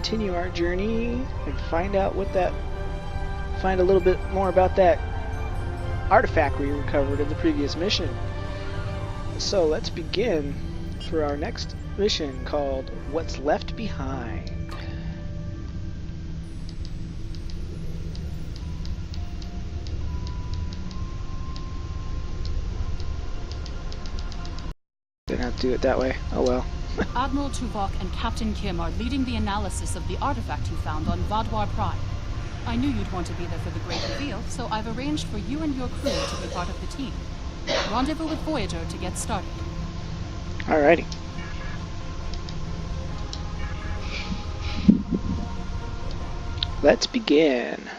continue our journey and find a little bit more about that artifact we recovered in the previous mission. So let's begin for our next mission called What's Left Behind. Didn't have to do it that way. Oh well. Admiral Tuvok and Captain Kim are leading the analysis of the artifact you found on Vadwar Prime. I knew you'd want to be there for the great reveal, so I've arranged for you and your crew to be part of the team. Rendezvous with Voyager to get started. Alrighty. Let's begin.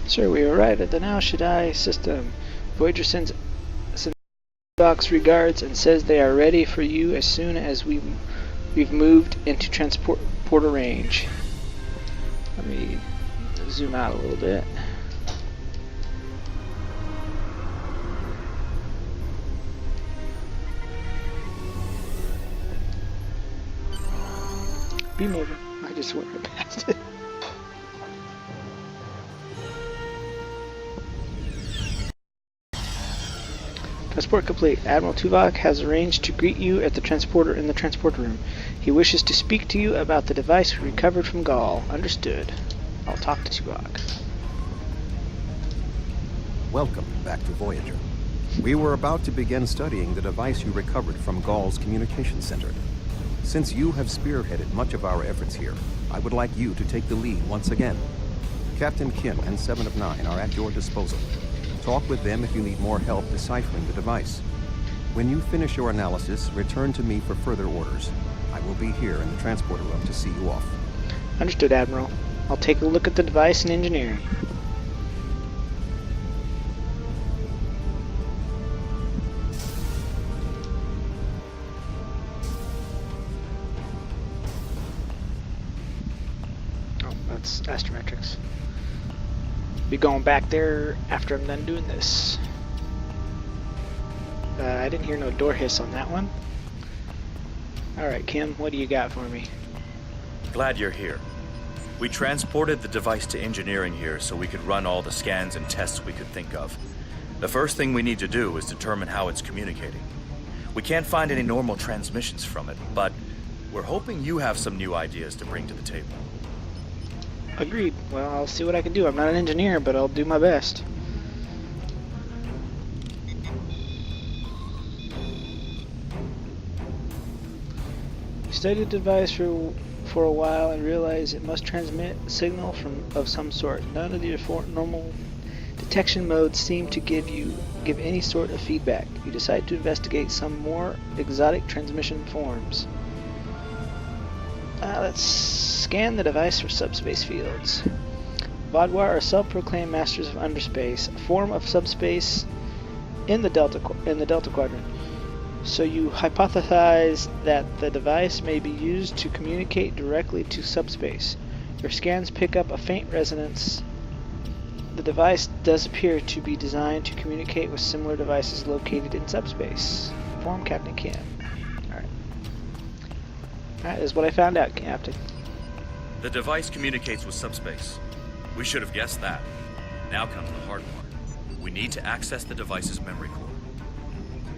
Sir, we arrived at the Now Shaddai system. Voyager sends box regards and says they are ready for you as soon as we've moved into transporter range. Let me zoom out a little bit. Beam over. I just went right past it. Transport complete. Admiral Tuvok has arranged to greet you at the transporter in the transporter room. He wishes to speak to you about the device we recovered from Gaul. Understood. I'll talk to Tuvok. Welcome back to Voyager. We were about to begin studying the device you recovered from Gaul's communication center. Since you have spearheaded much of our efforts here, I would like you to take the lead once again. Captain Kim and 7 of 9 are at your disposal. Talk with them if you need more help deciphering the device. When you finish your analysis, return to me for further orders. I will be here in the transporter room to see you off. Understood, Admiral. I'll take a look at the device and engineering. Oh, that's astrometrics. Be going back there after I'm done doing this. I didn't hear no door hiss on that one. Alright, Kim, what do you got for me? Glad you're here. We transported the device to engineering here so we could run all the scans and tests we could think of. The first thing we need to do is determine how it's communicating. We can't find any normal transmissions from it, but we're hoping you have some new ideas to bring to the table. Agreed. Well, I'll see what I can do. I'm not an engineer, but I'll do my best. We studied the device for a while and realized it must transmit a signal of some sort. None of the normal detection modes seem to give any sort of feedback. You decide to investigate some more exotic transmission forms. Let's scan the device for subspace fields. Vadwar are self-proclaimed masters of underspace, a form of subspace in the Delta Quadrant. So you hypothesize that the device may be used to communicate directly to subspace. Your scans pick up a faint resonance. The device does appear to be designed to communicate with similar devices located in subspace. Inform Captain Kim. That is what I found out, Captain. The device communicates with subspace. We should have guessed that. Now comes the hard part. We need to access the device's memory core.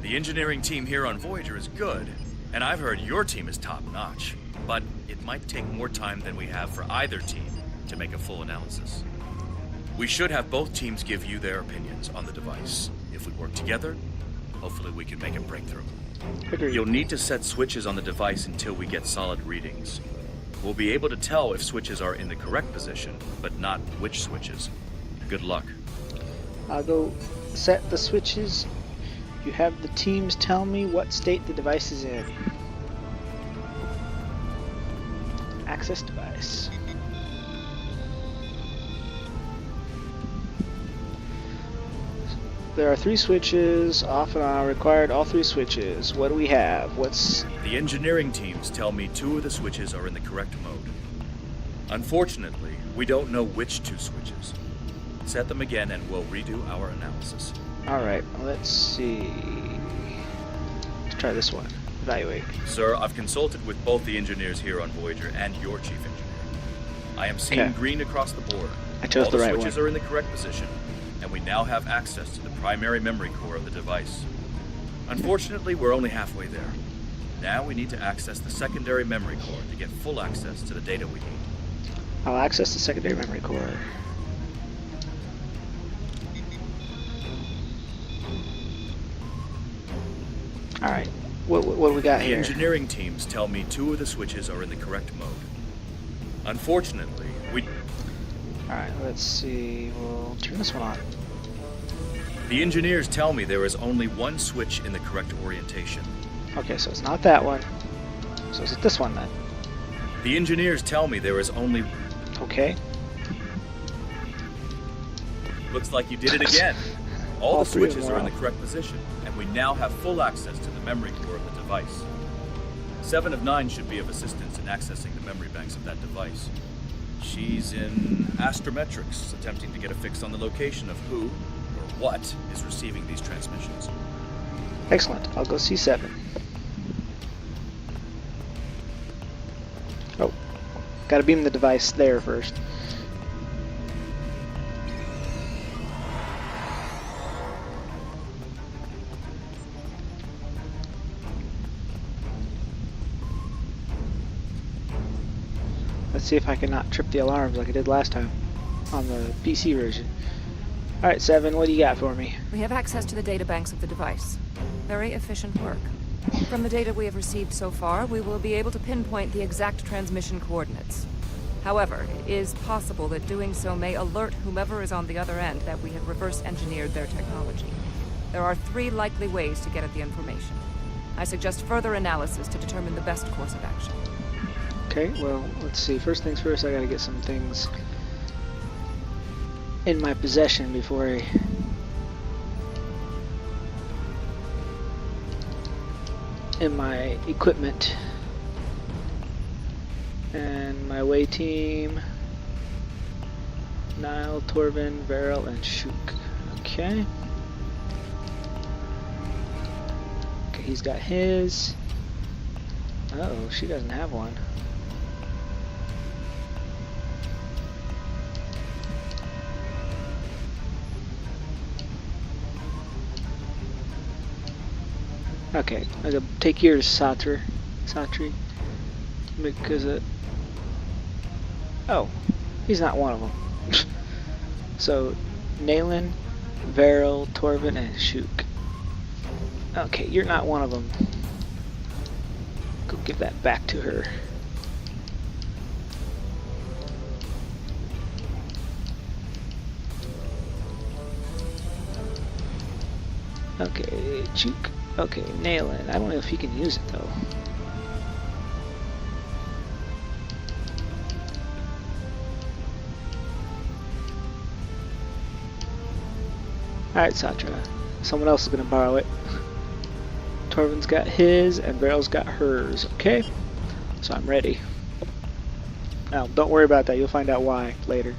The engineering team here on Voyager is good, and I've heard your team is top-notch. But it might take more time than we have for either team to make a full analysis. We should have both teams give you their opinions on the device. If we work together, hopefully we can make a breakthrough. Agreed. You'll need to set switches on the device until we get solid readings. We'll be able to tell if switches are in the correct position, but not which switches. Good luck. I'll go set the switches. You have the teams tell me what state the device is in. Access device. There are 3 switches, off and on, required all 3 switches. What do we have? What's... The engineering teams tell me 2 of the switches are in the correct mode. Unfortunately, we don't know which 2 switches. Set them again and we'll redo our analysis. Alright, let's see. Let's try this one. Evaluate. Sir, I've consulted with both the engineers here on Voyager and your chief engineer. I am seeing green across the board. I chose the right one. All the switches are in the correct position, and we now have access to the primary memory core of the device. Unfortunately, we're only halfway there. Now we need to access the secondary memory core to get full access to the data we need. I'll access the secondary memory core. Alright, what do we got The here? engineering teams tell me 2 of the switches are in the correct mode. Unfortunately, we... Alright, let's see. We'll turn this one on. The engineers tell me there is only 1 switch in the correct orientation. Okay, so it's not that one. So is it this one then? The engineers tell me there is only... Okay. Looks like you did it again. All the 3 of them switches are are in the off. correct position, and we now have full access to the memory core of the device. 7 of 9 should be of assistance in accessing the memory banks of that device. She's in astrometrics, attempting to get a fix on the location of who, or what, is receiving these transmissions. Excellent. I'll go C7. Oh. Gotta beam the device there first. Let's see if I can not trip the alarms like I did last time on the PC version. Alright, 7, what do you got for me? We have access to the data banks of the device. Very efficient work. From the data we have received so far, we will be able to pinpoint the exact transmission coordinates. However, it is possible that doing so may alert whomever is on the other end that we have reverse engineered their technology. There are 3 likely ways to get at the information. I suggest further analysis to determine the best course of action. Okay, well, let's see. First things first, I gotta get some things in my possession before I... in my equipment. And my away team. Nile, Torvin, Varel, and Shuk. Okay. Okay, he's got his. Uh-oh, she doesn't have one. Okay, I'm gonna take yours, Satri, because oh, he's not one of them. So, Naylan, Varel, Torvin, and Shuk. Okay, you're not one of them. Go give that back to her. Okay, Chuk. Okay, Naylan. I don't know if he can use it though. Alright, Satra. Someone else is gonna borrow it. Torvin's got his, and Varel's got hers. Okay? So I'm ready. Now, don't worry about that. You'll find out why later.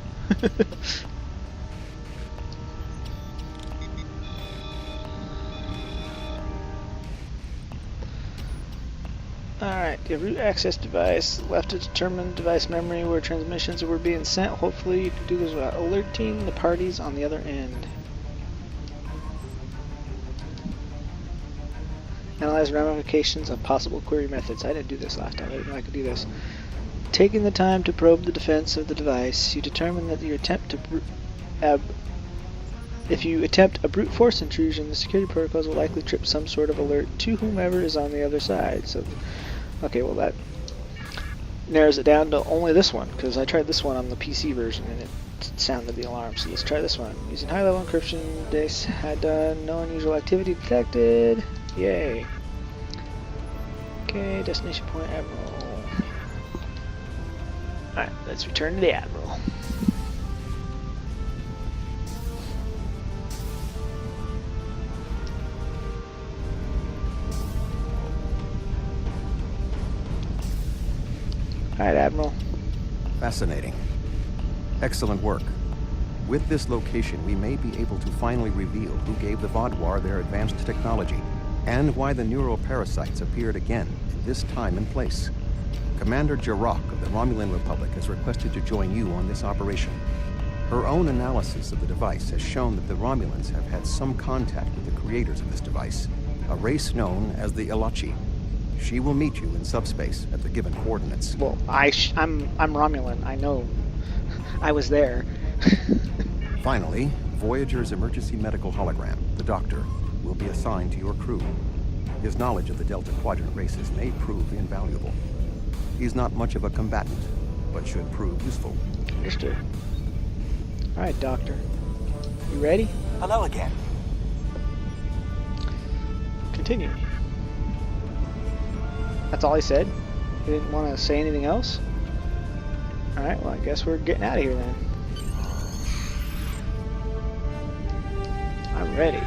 Alright, the root access device left to determine device memory where transmissions were being sent. Hopefully you can do this without alerting the parties on the other end. Analyze ramifications of possible query methods. I didn't do this last time. I didn't know I could do this. Taking the time to probe the defense of the device, you determine that your attempt to if you attempt a brute force intrusion, the security protocols will likely trip some sort of alert to whomever is on the other side. So, okay, well that narrows it down to only this one, because I tried this one on the PC version and it sounded the alarm. So let's try this one. Using high-level encryption, Dace had done no unusual activity detected. Yay. Okay, destination point Admiral. Alright, let's return to the Admiral. Alright, Admiral. Fascinating. Excellent work. With this location, we may be able to finally reveal who gave the Vaadwaur their advanced technology, and why the neuroparasites appeared again in this time and place. Commander Jirok of the Romulan Republic has requested to join you on this operation. Her own analysis of the device has shown that the Romulans have had some contact with the creators of this device, a race known as the Ilachi. She will meet you in subspace at the given coordinates. Well, I'm Romulan. I know. I was there. Finally, Voyager's emergency medical hologram, the Doctor, will be assigned to your crew. His knowledge of the Delta Quadrant races may prove invaluable. He's not much of a combatant, but should prove useful. Understood. Alright, Doctor. You ready? Hello again. Continue. That's all he said? He didn't want to say anything else? Alright, well, I guess we're getting out of here then. I'm ready.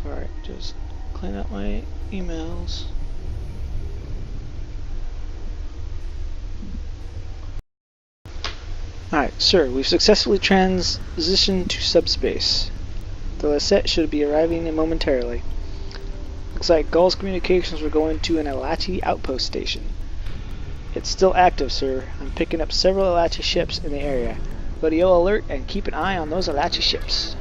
Sorry, just clean up my emails. Alright, sir, we've successfully transitioned to subspace. The Lassette should be arriving momentarily. Looks like Gull's communications were going to an Ilachi outpost station. It's still active, sir. I'm picking up several Ilachi ships in the area. Radio alert and keep an eye on those Ilachi ships.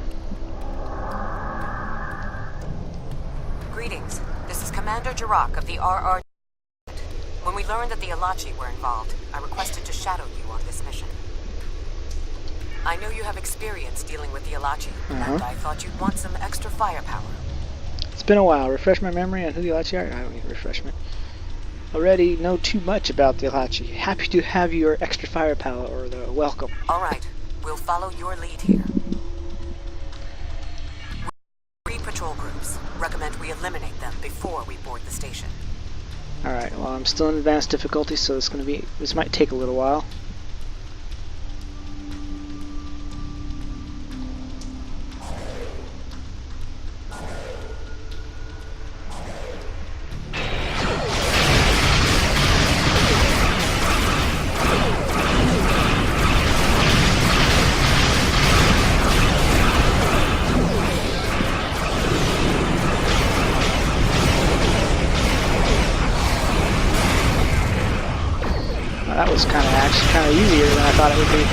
Greetings. This is Commander Jirok of the RR. When we learned that the Ilachi were involved, I requested to shadow you on this mission. I know you have experience dealing with the Ilachi, and I thought you'd want some extra firepower. It's been a while. Refresh my memory on who the Ilachi are? I don't need refreshment. Already know too much about the Ilachi. Happy to have your extra firepower, or the welcome. Alright, we'll follow your lead here. 3 patrol groups. Recommend we eliminate them before we board the station. Alright, well, I'm still in advanced difficulty, so this might take a little while. That was actually kind of easier than I thought it would be.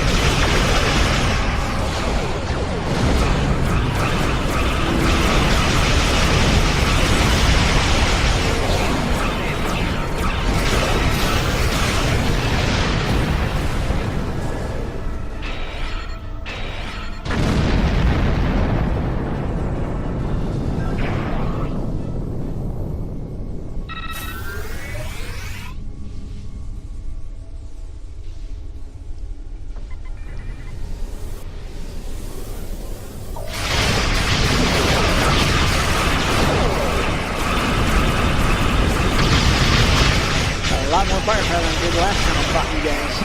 A lot more firepower than I did last time I fought you guys.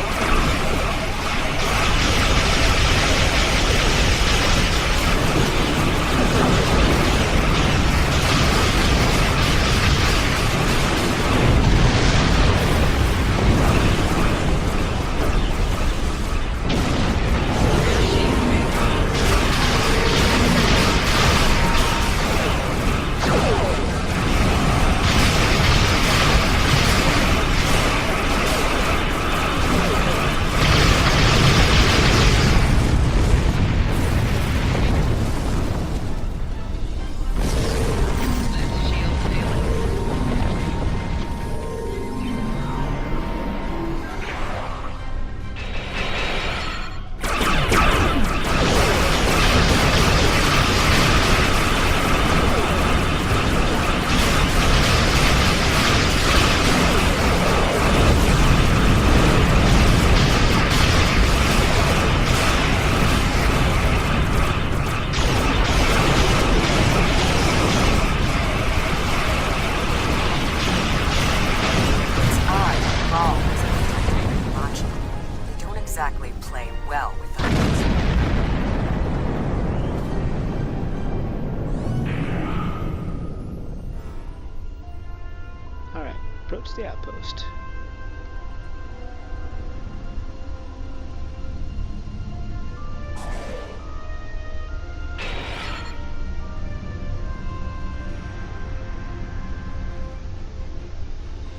Where's the outpost?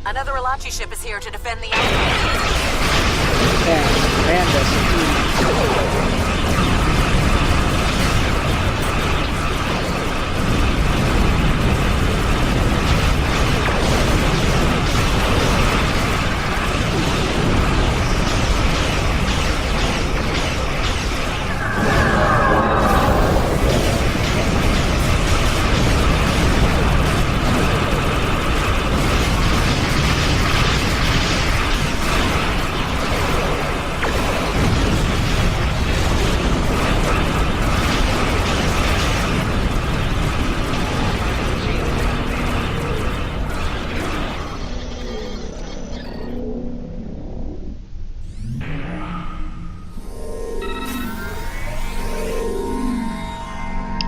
Another Alachi ship is here to defend the outpost. Yeah, and us indeed.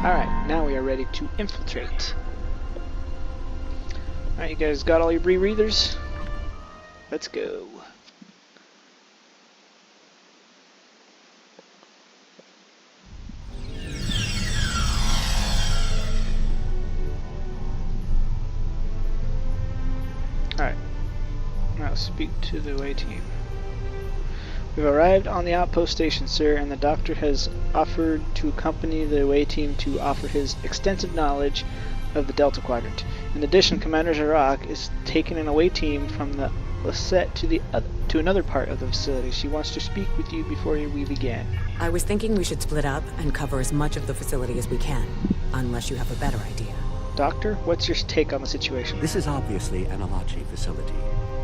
Alright, now we are ready to infiltrate. Alright, you guys got all your rebreathers? Let's go. Alright, now speak to the away team. We've arrived on the outpost station, sir, and the doctor has offered to accompany the away team to offer his extensive knowledge of the Delta Quadrant. In addition, Commander Jirok is taking an away team from the set to another part of the facility. She wants to speak with you before we begin. I was thinking we should split up and cover as much of the facility as we can, unless you have a better idea. Doctor, what's your take on the situation? This is obviously an Alachi facility.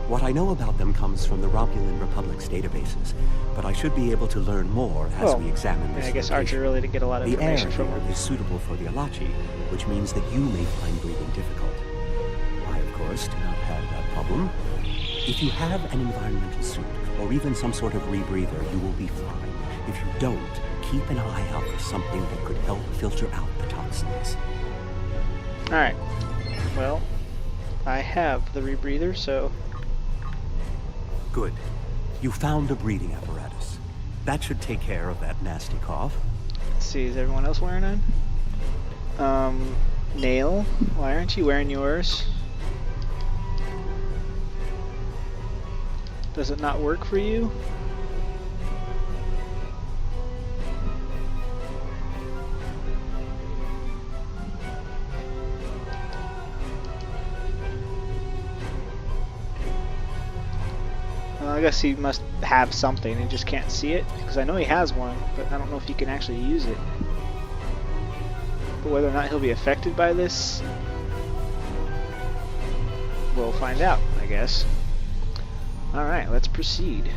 What I know about them comes from the Romulan Republic's databases, but I should be able to learn more as we examine this I guess location. Archer really didn't get a lot of The information air from here her. is suitable for the Alachi, which means that you may find breathing difficult. I, of course, do not have that problem. If you have an environmental suit, or even some sort of rebreather, you will be fine. If you don't, keep an eye out for something that could help filter out the toxins. Alright. Well, I have the rebreather, so... Good. You found a breathing apparatus. That should take care of that nasty cough. Let's see, is everyone else wearing one? Nail, why aren't you wearing yours? Does it not work for you? Well, I guess he must have something, he just can't see it, because I know he has one, but I don't know if he can actually use it. But whether or not he'll be affected by this, we'll find out, I guess. Alright, let's proceed.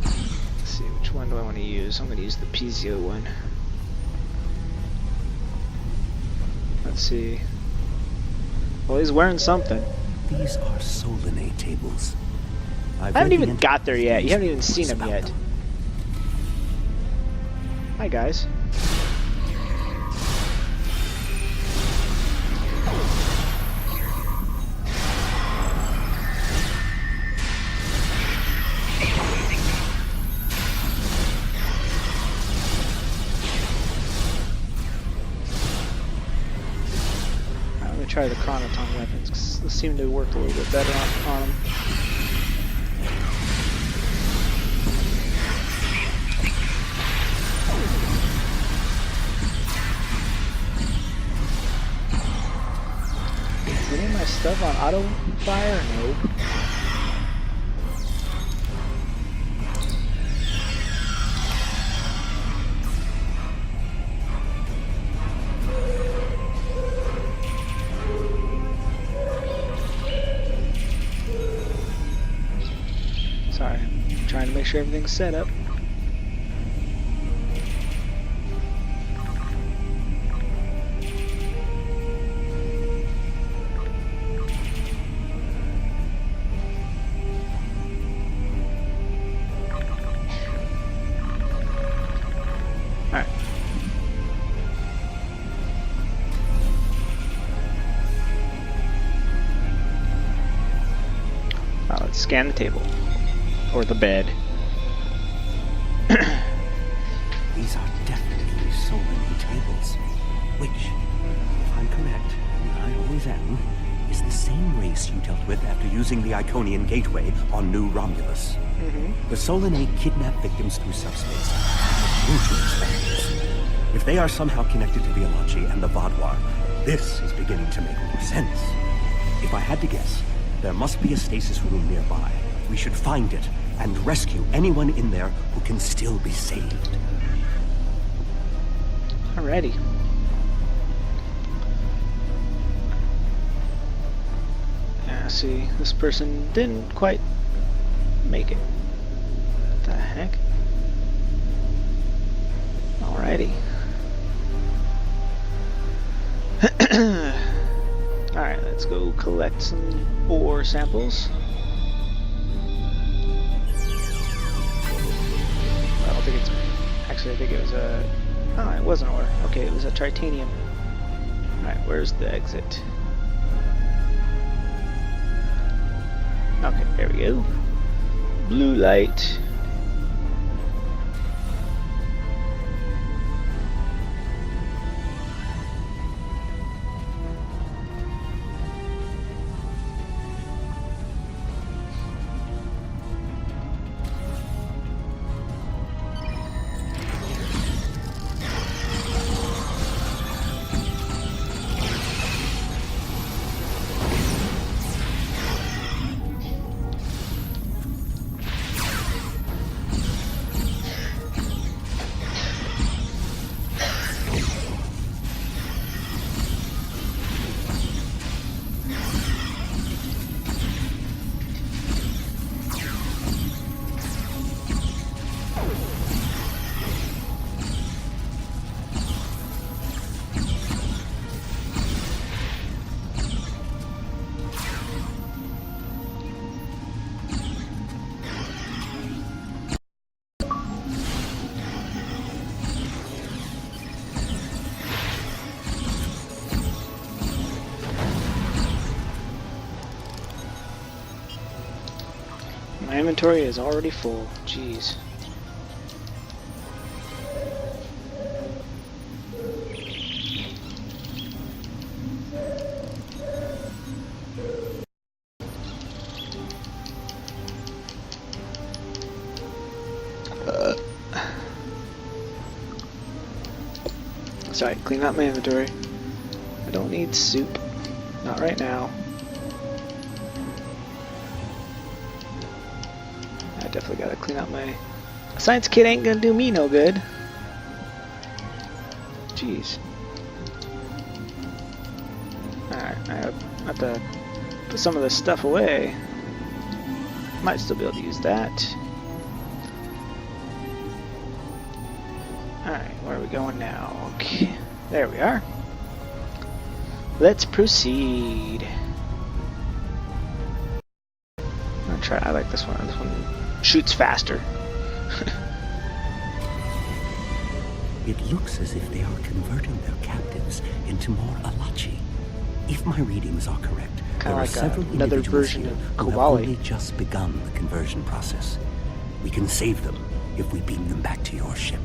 Let's see, which one do I want to use? I'm going to use the Pizio one. Let's see. Well, he's wearing something. These are Solinate tables. I haven't even got there yet. You haven't even seen him yet. Hi, guys. I'm going to try the Chronoton weapons, because they seem to work a little bit better on them. Is any of my stuff on auto fire? Nope. Sorry, I'm trying to make sure everything's set up. Alright. Scan the table. Or the bed. These are definitely Solon tables, which, if I'm correct, and I always am, is the same race you dealt with after using the Iconian Gateway on New Romulus. The Solanae kidnap victims through subspace. Crucial experiments. If they are somehow connected to the Alachi and the Vadwar, this is beginning to make more sense. If I had to guess, there must be a stasis room nearby. We should find it and rescue anyone in there who can still be saved. Alrighty. See, this person didn't quite make it. What the heck? Alrighty. Alright, let's go collect some ore samples. I don't think it's... Actually, I think it was a... Oh, it was an ore. Okay, it was a tritanium. Alright, where's the exit? Okay, there we go. Blue light. My inventory is already full. Jeez. Sorry, clean out my inventory. I don't need soup. Not right now. I definitely gotta clean out my... Science kit ain't gonna do me no good. Jeez. Alright, I have to put some of this stuff away. Might still be able to use that. Alright, where are we going now? Okay, there we are. Let's proceed. I'm gonna try, I like this one. This one shoots faster. It looks as if they are converting their captives into more Alachi. If my readings are correct, there are like several another individuals version here of who have Kowali. only just begun the conversion process. We can save them if we beam them back to your ship.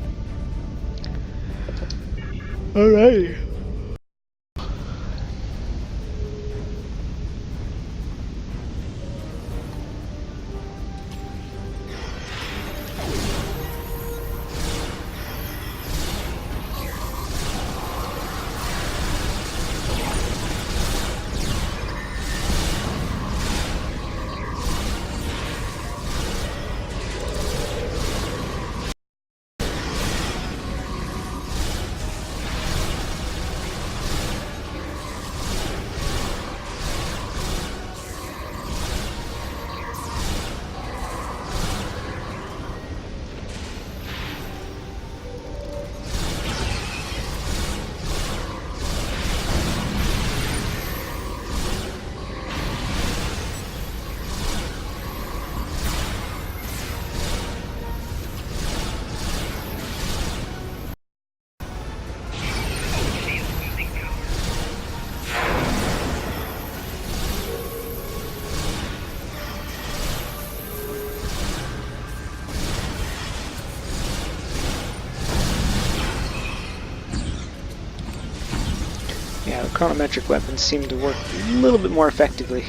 Alright. Yeah, the chronometric weapons seem to work a little bit more effectively.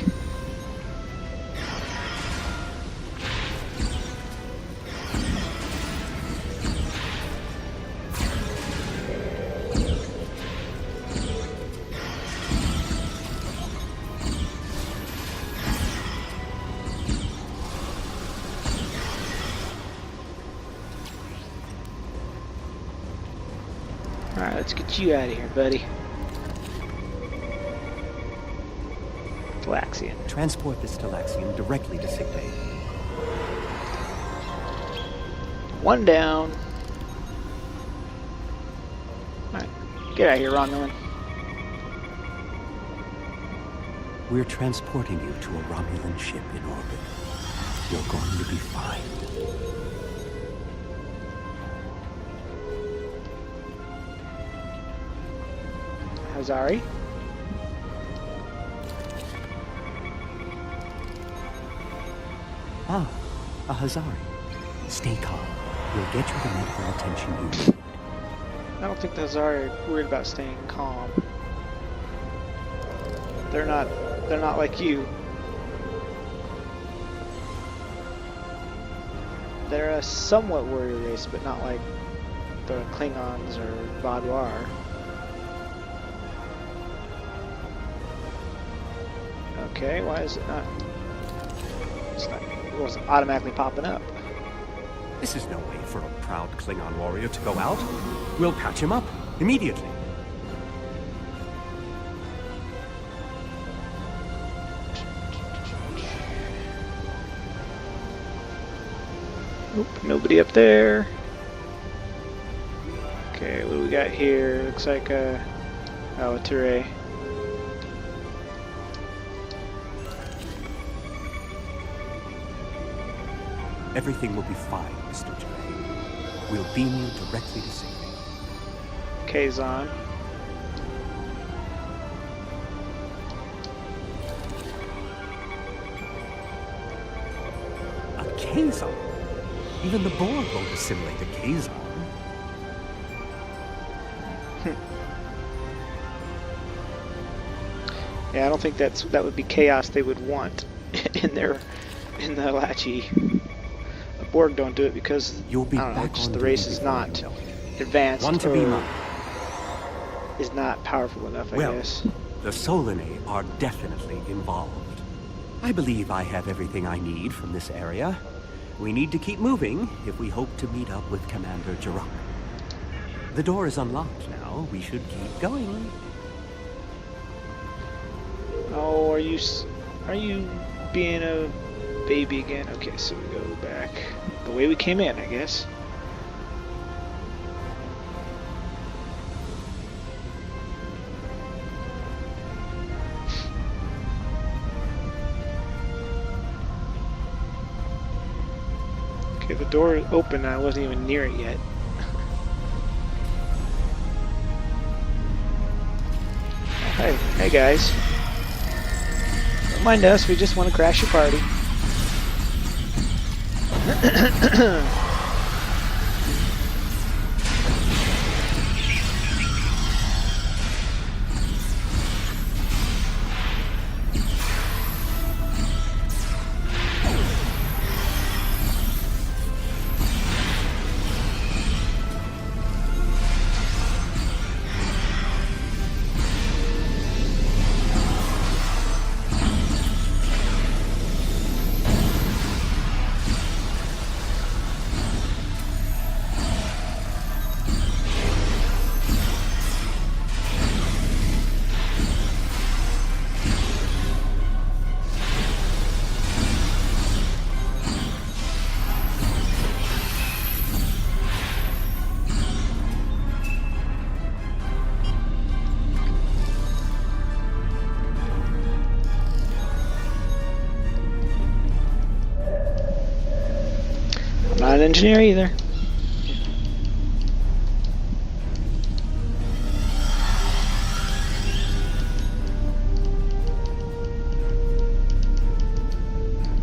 Alright, let's get you out of here, buddy. Talaxian. Transport this Talaxian directly to sickbay. One down. Alright, get out of here, Romulan. We're transporting you to a Romulan ship in orbit. You're going to be fine. Hazari. Ah, a Hazari. Stay calm. We'll get you the medical attention you need. I don't think the Hazari are worried about staying calm. They're not like you. They're a somewhat warrior race, but not like the Klingons or Vaadwaur. Okay, why is it not? It wasn't automatically popping up. This is no way for a proud Klingon warrior to go out. We'll patch him up immediately. Nope, nobody up there. Okay, what do we got here? Looks like a Turret. Everything will be fine, Mr. Turay. We'll beam you directly to safety. Kazon. A Kazon? Even the Borg won't assimilate a Kazon. Yeah, I don't think that would be chaos they would want in the Alachi. The Borg don't do it because You'll be I don't know, back just on the duty race is before not you know it. advanced One to beam or up. is not powerful enough, I Well, guess. the Solanae are definitely involved. I believe I have everything I need from this area. We need to keep moving if we hope to meet up with Commander Jirok. The door is unlocked now. We should keep going. Oh, are you being a baby again? Okay, so we go back the way we came in, I guess. Okay, the door is open and I wasn't even near it yet. Oh, hey guys. Don't mind us, we just want to crash your party. Not an engineer either.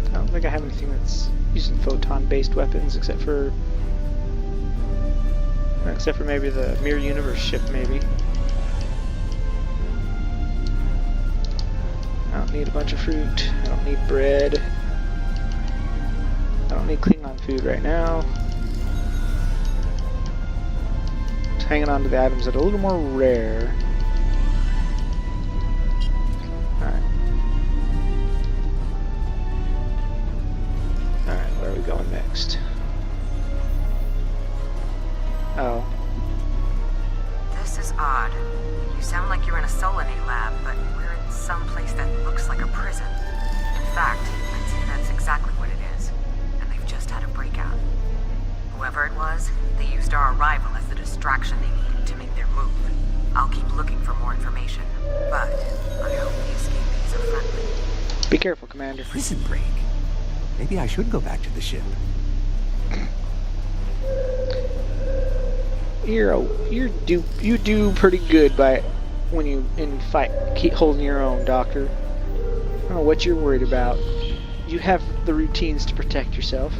I don't think I have anything that's using photon-based weapons except for maybe the Mirror Universe ship, maybe. need a bunch of fruit. I don't need bread. I don't need Klingon food right now. Just hanging on to the items that are a little more rare. Alright. Alright, where are we going next? Oh. This is odd. You sound like you're in a Solanae lab, but we're in some place that looks like a prison. In fact, I'd say that's exactly what it is. And they've just had a breakout. Whoever it was, they used our arrival as the distraction they needed to make their move. I'll keep looking for more information, but I hope the escapees are friendly. Be careful, Commander. Prison break. Maybe I should go back to the ship. You do pretty good by when you in fight. Keep holding your own, Doctor. I don't know what you're worried about. You have the routines to protect yourself.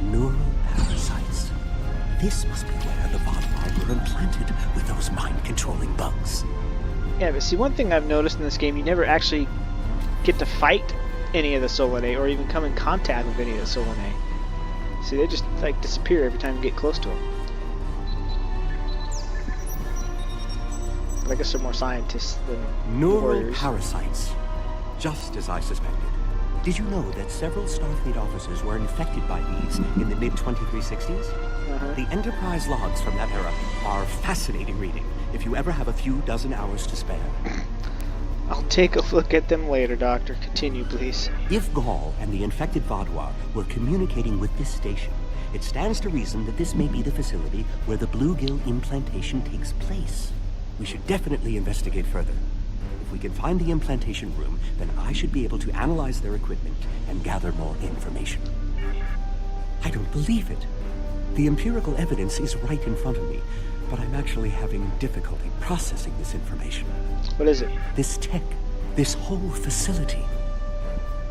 Neuroparasites. This must be where the Vodvar were implanted with those mind-controlling bugs. Yeah, but see, one thing I've noticed in this game, you never actually get to fight any of the Solanae or even come in contact with any of the Solanae. See, they just like disappear every time you get close to them. But I guess they're more scientists than warriors. Neuroparasites. Just as I suspected. Did you know that several Starfleet officers were infected by these in the mid-2360s? The Enterprise logs from that era are fascinating reading, if you ever have a few dozen hours to spare. I'll take a look at them later, Doctor. Continue, please. If Gaul and the infected Vodvar were communicating with this station, it stands to reason that this may be the facility where the bluegill implantation takes place. We should definitely investigate further. If we can find the implantation room, then I should be able to analyze their equipment and gather more information. I don't believe it. The empirical evidence is right in front of me, but I'm actually having difficulty processing this information. What is it? This tech, this whole facility,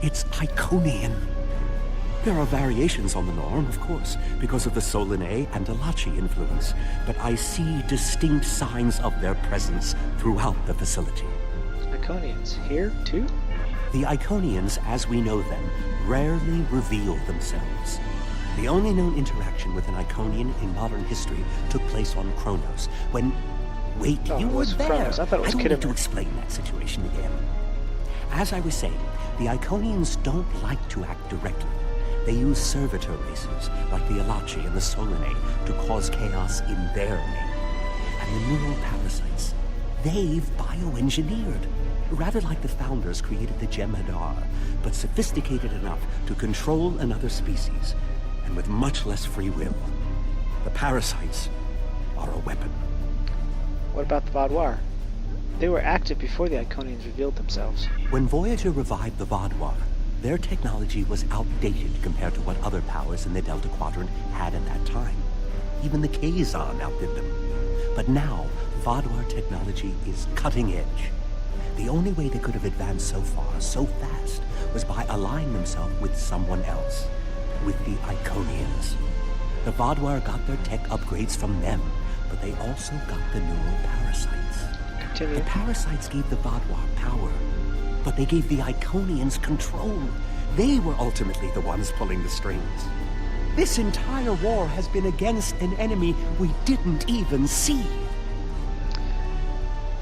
it's Iconian. There are variations on the norm, of course, because of the Solanae and Alachi influence, but I see distinct signs of their presence throughout the facility. Iconians here, too? The Iconians, as we know them, rarely reveal themselves. The only known interaction with an Iconian in modern history took place on Kronos, when... Wait, Oh, you it were was there! Kronos. I thought it was don't need to Kittimer. explain that situation again. As I was saying, the Iconians don't like to act directly. They use servitor races, like the Alachi and the Solanae, to cause chaos in their name. And the neuroparasites, they've bioengineered. Rather like the Founders created the Jem'Hadar, but sophisticated enough to control another species, and with much less free will. The parasites are a weapon. What about the Vodvar? They were active before the Iconians revealed themselves. When Voyager revived the Vodvar, their technology was outdated compared to what other powers in the Delta Quadrant had at that time. Even the Kazon outdid them. But now, Vodvar technology is cutting edge. The only way they could have advanced so far, so fast, was by allying themselves with someone else. With the Iconians. The Vodvar got their tech upgrades from them, but they also got the neuroparasites. Continue. The parasites gave the Vodvar power, but they gave the Iconians control. They were ultimately the ones pulling the strings. This entire war has been against an enemy we didn't even see.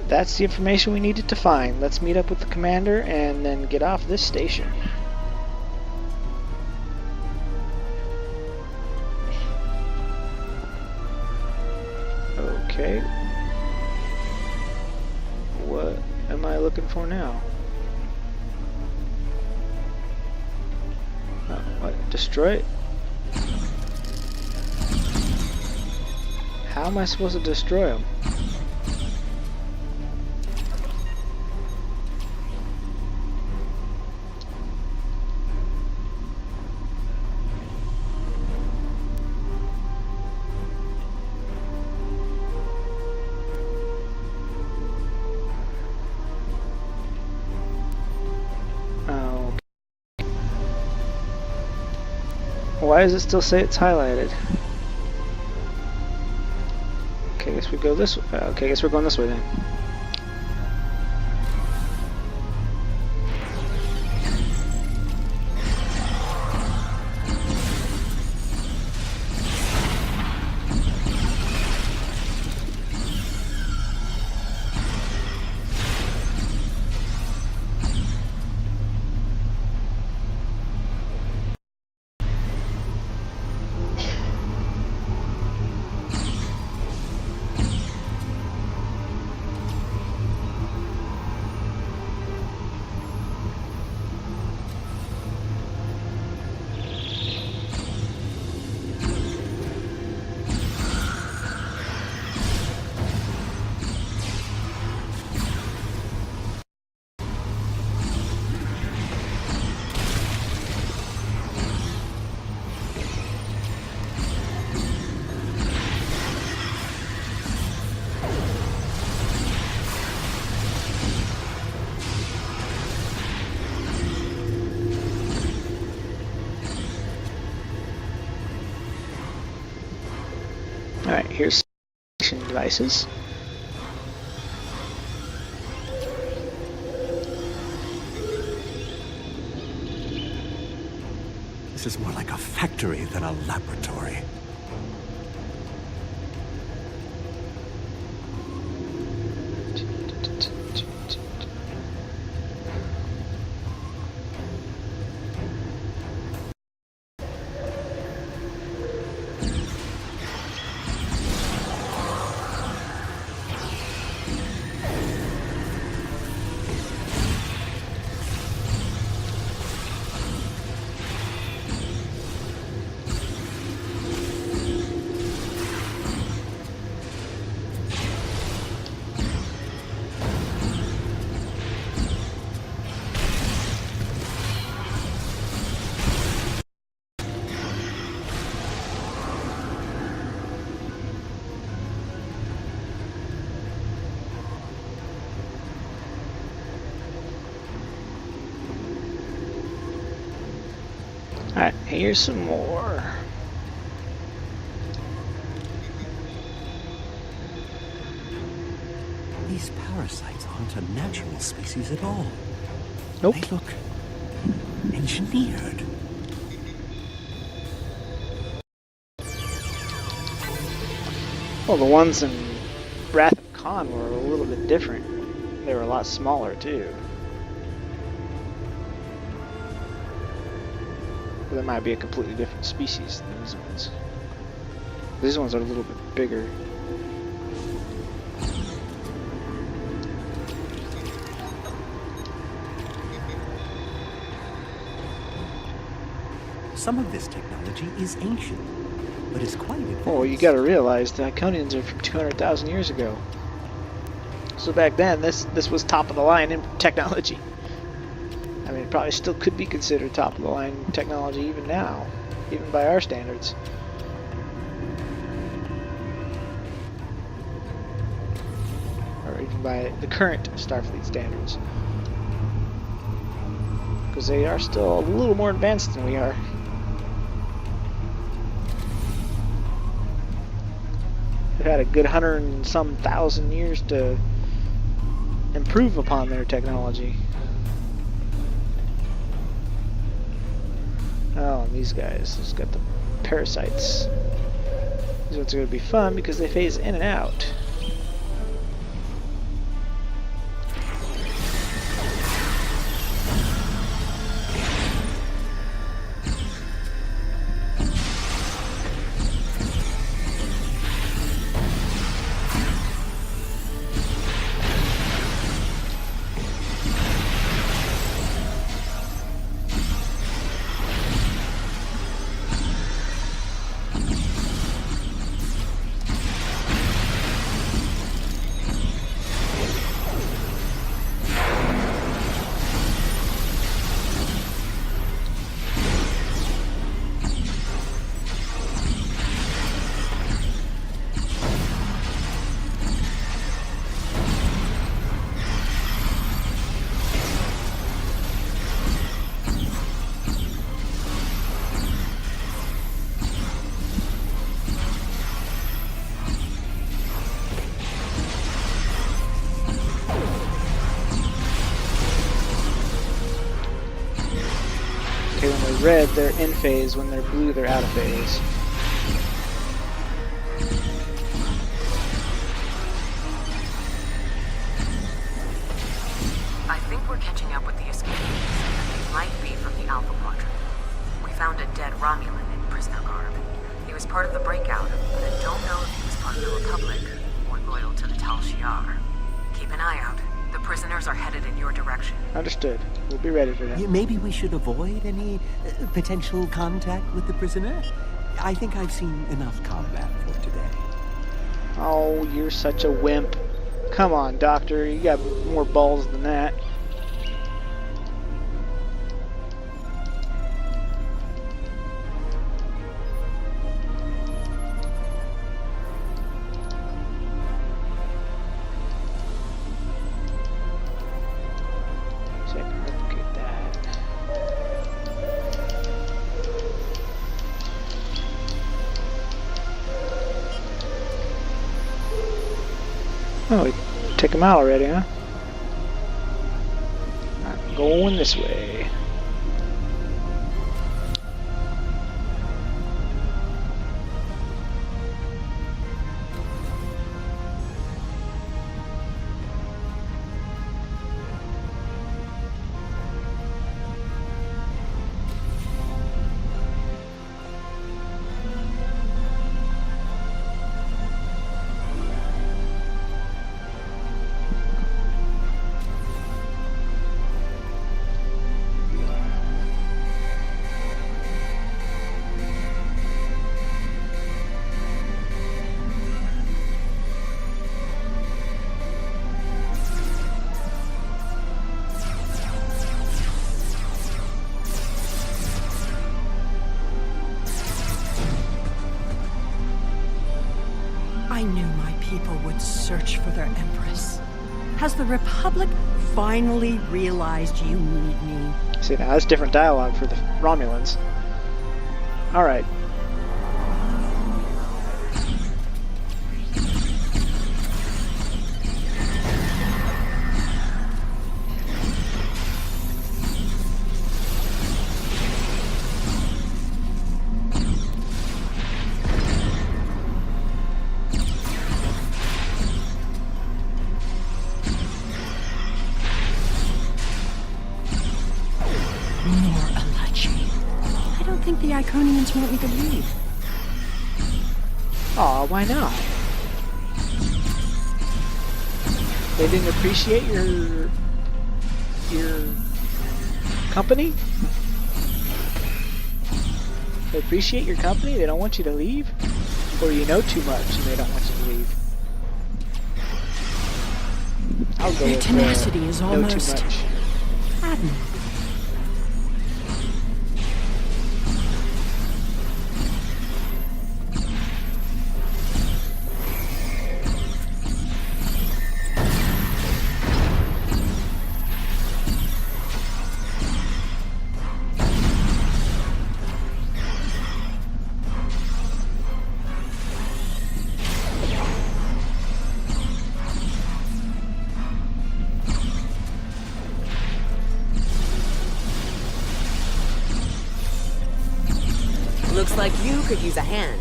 That's the information we needed to find. Let's meet up with the commander and then get off this station. Okay. What am I looking for now? Oh, what? Destroy it? How am I supposed to destroy them? Why does it still say it's highlighted? Okay, I guess we go this way. Okay, I guess we're going this way then. Alright, here's devices. This is more like a factory than a laboratory. Alright, here's some more. These parasites aren't a natural species at all. Nope. They look engineered. Well, the ones in Wrath of Khan were a little bit different. They were a lot smaller too. But that might be a completely different species than these ones. These ones are a little bit bigger. Some of this technology is ancient, but is quite advanced. Well, you gotta realize the Iconians are from 200,000 years ago. So back then, this was top of the line in technology. I mean, it probably still could be considered top of the line technology even now, even by our standards. Or even by the current Starfleet standards. Because they are still a little more advanced than we are. They've had a good 100 and some thousand years to improve upon their technology. Oh, and these guys, just got the parasites. These ones are going to be fun because they phase in and out. red, they're in phase. When they're blue, they're out of phase. I think we're catching up with the escapees. They might be from the Alpha Quadrant. We found a dead Romulan in prisoner garb. He was part of the breakout, but I don't know if he was part of the Republic or loyal to the Tal Shiar. Keep an eye out. The prisoners are headed in your direction. Understood. We'll be ready for them. Maybe we should avoid any potential contact with the prisoner? I think I've seen enough combat for today. Oh, you're such a wimp. Come on, Doctor. You got more balls than that. So I can replicate that. Oh, we took him out already, huh? I'm going this way. I knew my people would search for their Empress. Has the Republic finally realized you need me? See, now that's different dialogue for the Romulans. Alright. More Alachi. I don't think the Iconians want me to leave. Aw, why not? They didn't appreciate your company? They appreciate your company? They don't want you to leave? Or you know too much and they don't want you to leave? I'll go Their with tenacity is know too almost much. admirable. Looks like you could use a hand.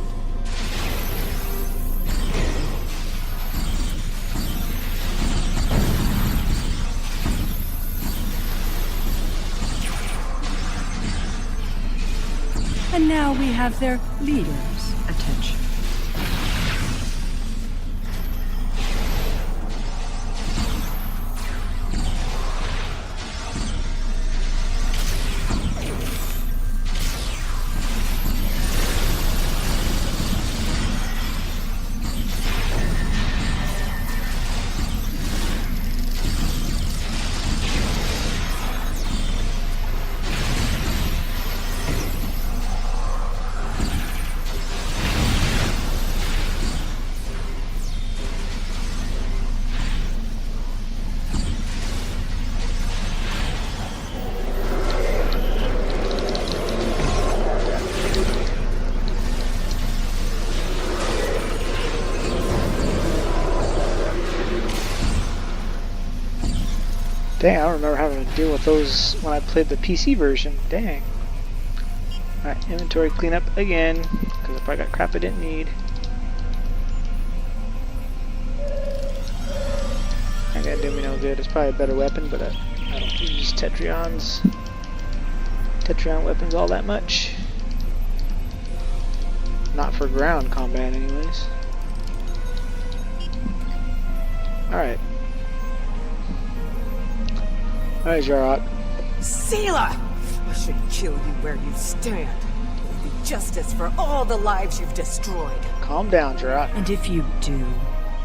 And now we have their leader's attention. Dang, I don't remember having to deal with those when I played the PC version. Dang. Alright, inventory cleanup again, because I probably got crap I didn't need. Not gonna do me no good. It's probably a better weapon, but I don't use Tetrion weapons all that much. Not for ground combat anyways. Alright. Alright, Jarok. Seela! I should kill you where you stand. It will be justice for all the lives you've destroyed. Calm down, Jarok. And if you do,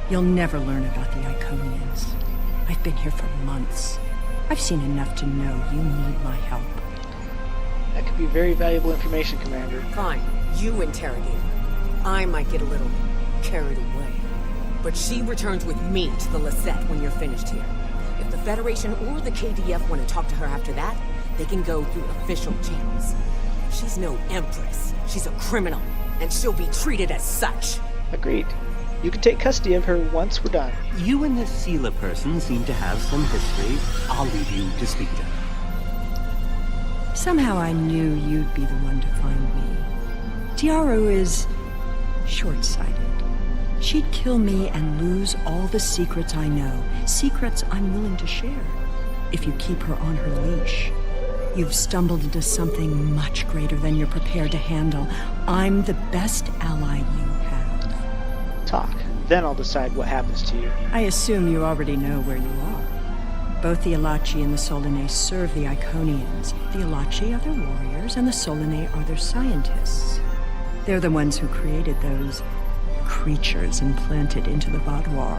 you'll never learn about the Iconians. I've been here for months. I've seen enough to know you need my help. That could be very valuable information, Commander. Fine, you interrogate her. I might get a little carried away. But she returns with me to the Lisette when you're finished here. If the Federation or the KDF want to talk to her after that, they can go through official channels. She's no empress. She's a criminal, and she'll be treated as such. Agreed. You can take custody of her once we're done. You and this Seela person seem to have some history. I'll leave you to speak to her. Somehow I knew you'd be the one to find me. Tiaru is short-sighted. She'd kill me and lose all the secrets I know. Secrets I'm willing to share. If you keep her on her leash. You've stumbled into something much greater than you're prepared to handle. I'm the best ally you have. Talk. Then I'll decide what happens to you. I assume you already know where you are. Both the Alachi and the Solanae serve the Iconians. The Alachi are their warriors, and the Solanae are their scientists. They're the ones who created those creatures implanted into the Vadwar.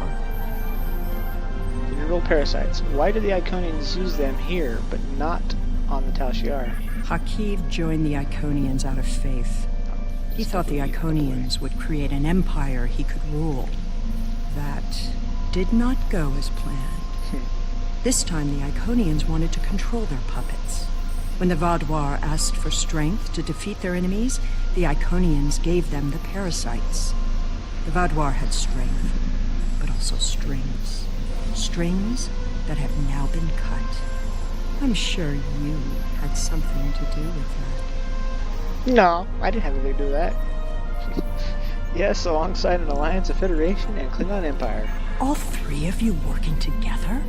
Mineral parasites. Why do the Iconians use them here, but not on the Tal Shiar? Hakiv joined the Iconians out of faith. He thought the Iconians would create an empire he could rule. That did not go as planned. This time the Iconians wanted to control their puppets. When the Vadwar asked for strength to defeat their enemies, the Iconians gave them the parasites. The Vadwar had strength, but also strings. Strings that have now been cut. I'm sure you had something to do with that. No, I didn't have anything to do with that. Yes, alongside an alliance of Federation and Klingon Empire. All three of you working together?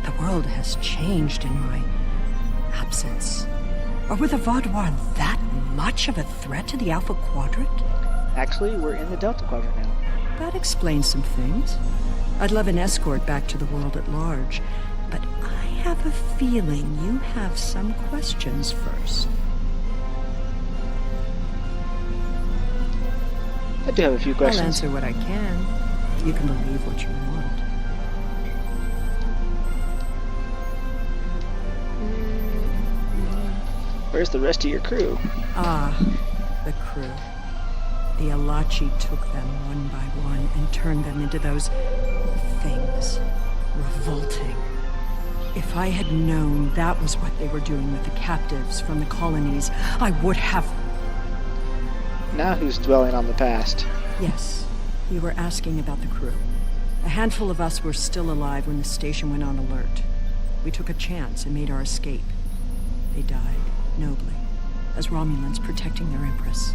The world has changed in my absence. Or were the Vadwar that much of a threat to the Alpha Quadrant? Actually, we're in the Delta Quadrant now. That explains some things. I'd love an escort back to the world at large, but I have a feeling you have some questions first. I do have a few questions. I'll answer what I can. You can believe what you want. Where's the rest of your crew? Ah, the crew. The Alachi took them one by one and turned them into those things. Revolting. If I had known that was what they were doing with the captives from the colonies, I would have... Now who's dwelling on the past? Yes, you were asking about the crew. A handful of us were still alive when the station went on alert. We took a chance and made our escape. They died, nobly, as Romulans protecting their Empress.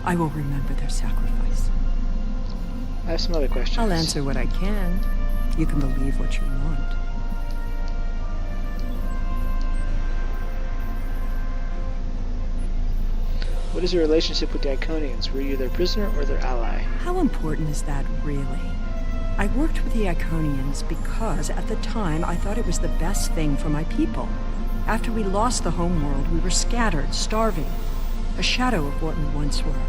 I will remember their sacrifice. I have some other questions. I'll answer what I can. You can believe what you want. What is your relationship with the Iconians? Were you their prisoner or their ally? How important is that, really? I worked with the Iconians because, at the time, I thought it was the best thing for my people. After we lost the homeworld, we were scattered, starving. A shadow of what we once were.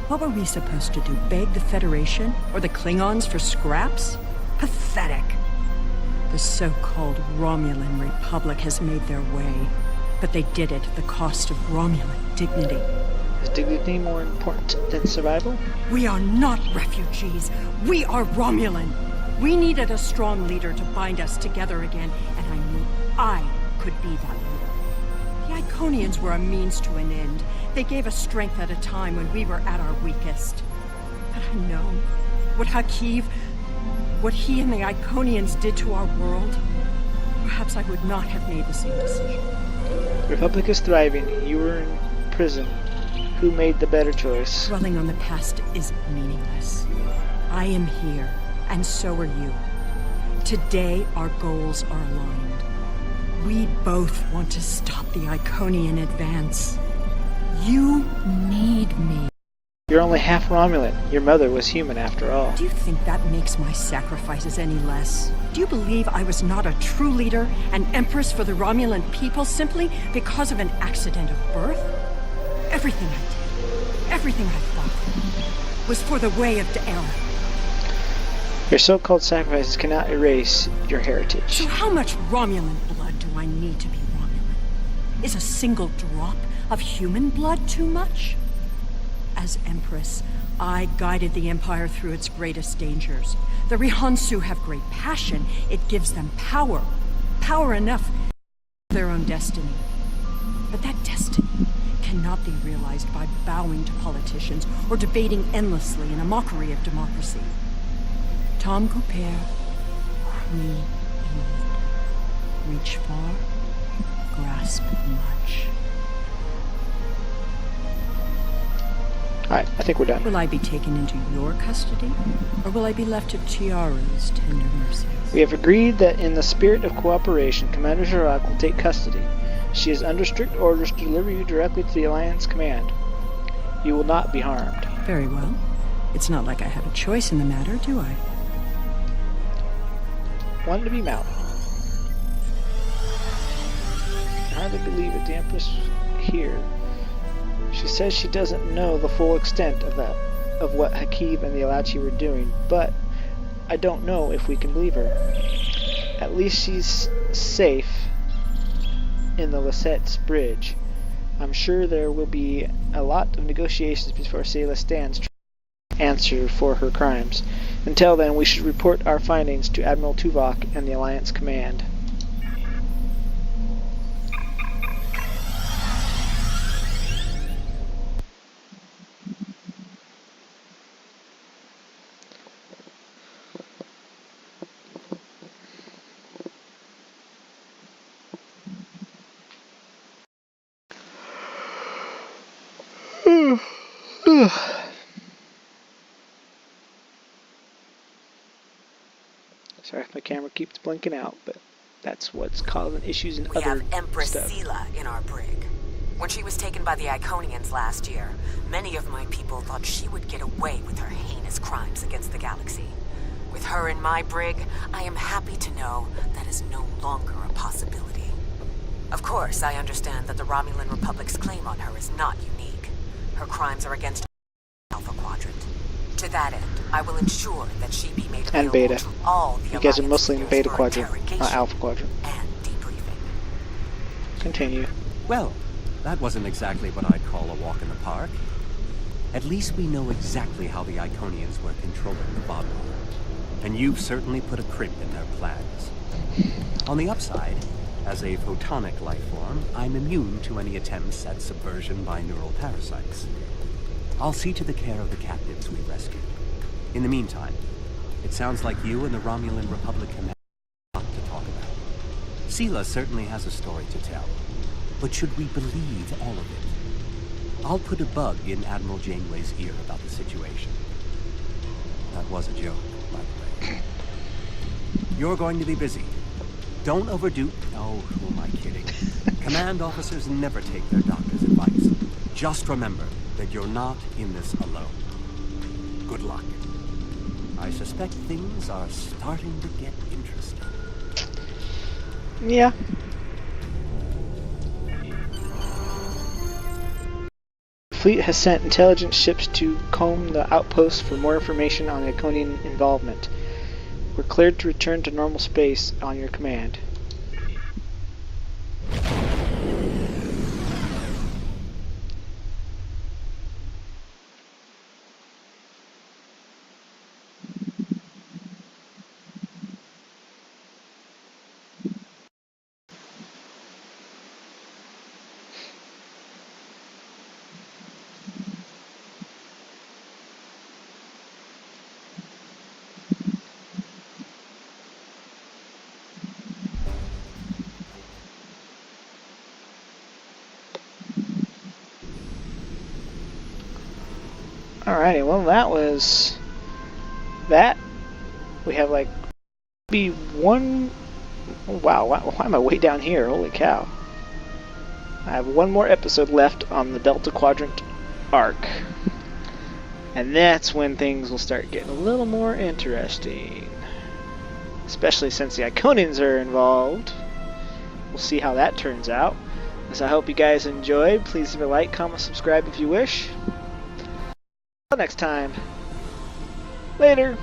What were we supposed to do? Beg the Federation? Or the Klingons for scraps? Pathetic. The so-called Romulan Republic has made their way. But they did it at the cost of Romulan dignity. Is dignity more important than survival? We are not refugees. We are Romulan. We needed a strong leader to bind us together again, and I knew I could be that leader. The Iconians were a means to an end. They gave us strength at a time when we were at our weakest. Had I known what Hakiv, what he and the Iconians did to our world, perhaps I would not have made the same decision. The Republic is thriving. You were in prison. Who made the better choice? Dwelling on the past is meaningless. I am here, and so are you. Today, our goals are aligned. We both want to stop the Iconian advance. You need me. You're only half Romulan. Your mother was human after all. Do you think that makes my sacrifices any less? Do you believe I was not a true leader, an empress for the Romulan people, simply because of an accident of birth? Everything I did, everything I thought, was for the way of Daera. Your so-called sacrifices cannot erase your heritage. So how much Romulan blood do I need to be Romulan? Is a single drop of human blood too much? As Empress, I guided the Empire through its greatest dangers. The Rihansu have great passion. It gives them power. Power enough for their own destiny. But that destiny cannot be realized by bowing to politicians or debating endlessly in a mockery of democracy. Tom Couper, we need. Reach far, grasp much. Alright, I think we're done. Will I be taken into your custody, or will I be left to Tiara's tender mercies? We have agreed that in the spirit of cooperation, Commander Jirak will take custody. She is under strict orders to deliver you directly to the Alliance Command. You will not be harmed. Very well. It's not like I have a choice in the matter, do I? Wanted to be mounted. I hardly believe it. The Empress here. She says she doesn't know the full extent of what Hakeeb and the Alachi were doing, but I don't know if we can believe her. At least she's safe in the Lisette's bridge. I'm sure there will be a lot of negotiations before Sayla stands to answer for her crimes. Until then, we should report our findings to Admiral Tuvok and the Alliance Command. Sorry if my camera keeps blinking out, but that's what's causing issues in We other have Empress stuff. Sela in our brig. When she was taken by the Iconians last year, many of my people thought she would get away with her heinous crimes against the galaxy. With her in my brig, I am happy to know that is no longer a possibility. Of course, I understand that the Romulan Republic's claim on her is not unique. Her crimes are against Alpha Quadrant. To that end, I will ensure that she be made And available Beta. to all the You guys are Alliance mostly in leaders Beta for Quadrant, not interrogation Alpha Quadrant. and debriefing. Continue. Well, that wasn't exactly what I'd call a walk in the park. At least we know exactly how the Iconians were controlling the Bodwar. And you've certainly put a crimp in their plans. On the upside, as a photonic life form, I'm immune to any attempts at subversion by neural parasites. I'll see to the care of the captives we rescued. In the meantime, it sounds like you and the Romulan Republic have a lot to talk about. Sela certainly has a story to tell, but should we believe all of it? I'll put a bug in Admiral Janeway's ear about the situation. That was a joke, by the way. You're going to be busy. Don't overdo... Oh, who am I kidding? Command officers never take their doctor's advice. Just remember that you're not in this alone. Good luck. I suspect things are starting to get interesting. Yeah. The fleet has sent intelligence ships to comb the outposts for more information on the Iconian involvement. We're cleared to return to normal space on your command. Alrighty, well that was that. We have like maybe one. Wow, why am I way down here? Holy cow. I have one more episode left on the Delta Quadrant arc. And that's when things will start getting a little more interesting. Especially since the Iconians are involved. We'll see how that turns out. So I hope you guys enjoyed. Please leave a like, comment, subscribe if you wish. Until next time. Later.